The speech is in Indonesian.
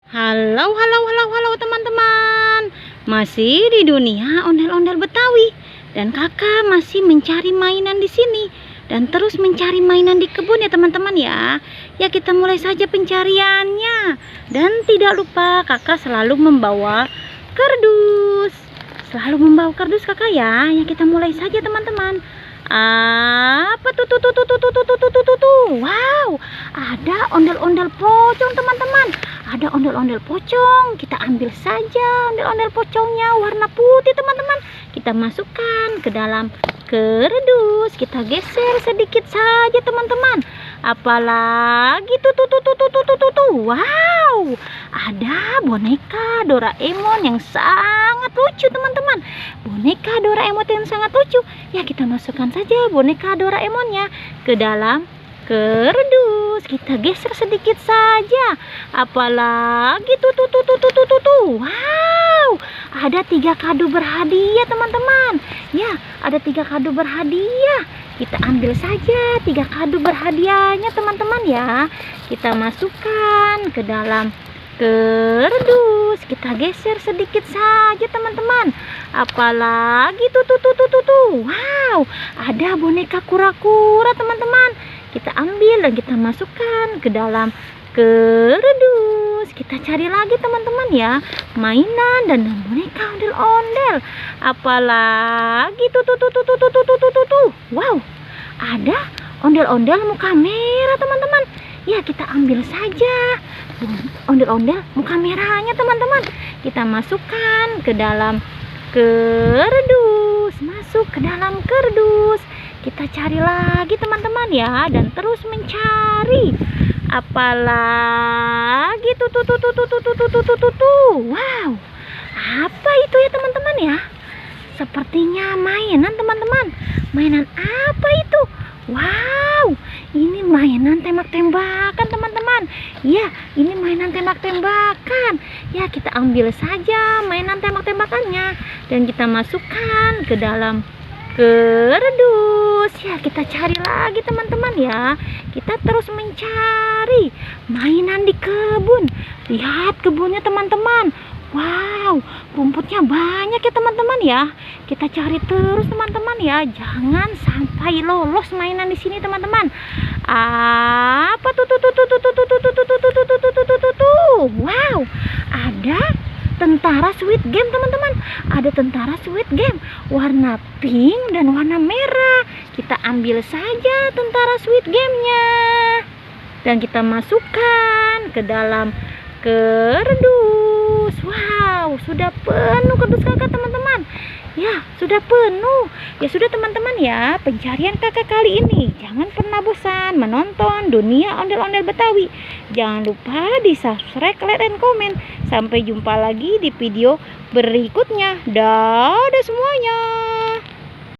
Halo, halo, halo, halo teman-teman. Masih di dunia ondel-ondel Betawi dan kakak masih mencari mainan di sini dan terus mencari mainan di kebun ya teman-teman ya. Ya kita mulai saja pencariannya. Dan tidak lupa kakak selalu membawa kardus. Selalu membawa kardus kakak ya. Ya kita mulai saja teman-teman. Apa tuh? Wow, ada ondel-ondel pocong teman-teman. Ada ondel-ondel pocong. Kita ambil saja ondel-ondel pocongnya warna putih teman-teman. Kita masukkan ke dalam kardus. Kita geser sedikit saja teman-teman. Apalagi tuh. Wow, ada boneka Doraemon yang sangat lucu teman-teman. Boneka Doraemon yang sangat lucu. Ya kita masukkan saja boneka Doraemonnya ke dalam kardus. Kita geser sedikit saja. Apalagi tuh. Wow, ada 3 kado berhadiah teman-teman. Ya, ada 3 kado berhadiah. Kita ambil saja 3 kado berhadiahnya teman-teman ya. Kita masukkan ke dalam kardus. Kita geser sedikit saja teman-teman. Apalagi tuh. Wow, ada boneka kura-kura teman-teman. Kita ambil dan kita masukkan ke dalam kardus. Kita cari lagi teman-teman ya, mainan dan boneka ondel-ondel. Apalagi tuh. Wow, ada ondel-ondel muka merah teman-teman. Ya kita ambil saja ondel-ondel muka merahnya teman-teman. Kita masukkan ke dalam kardus. Masuk ke dalam kardus. Kita cari lagi teman-teman ya, dan terus mencari. Apalagi tuh. Wow, apa itu ya teman-teman ya? Sepertinya mainan teman-teman. Mainan apa itu? Wow, ini mainan tembak-tembakan teman-teman. Ya, ini mainan tembak-tembakan. Ya, kita ambil saja mainan tembak-tembakannya dan kita masukkan ke dalam kardus. Ya, kita cari lagi teman-teman ya. Kita terus mencari mainan di kebun. Lihat kebunnya teman-teman. Wow, rumputnya banyak ya teman-teman ya. Kita cari terus teman-teman ya. Jangan sampai lolos mainan di sini teman-teman. Apa tuh? Wow, ada tentara Squid Game teman-teman. Ada tentara Squid Game warna pink dan warna merah. Kita ambil saja tentara Squid Game-nya dan kita masukkan ke dalam kardus. Wow, sudah penuh kardus kakak teman-teman. Ya, sudah penuh. Ya sudah teman-teman ya, pencarian kakak kali ini. Jangan pernah bosan menonton dunia ondel-ondel Betawi. Jangan lupa di subscribe, like, dan komen. Sampai jumpa lagi di video berikutnya. Dadah semuanya.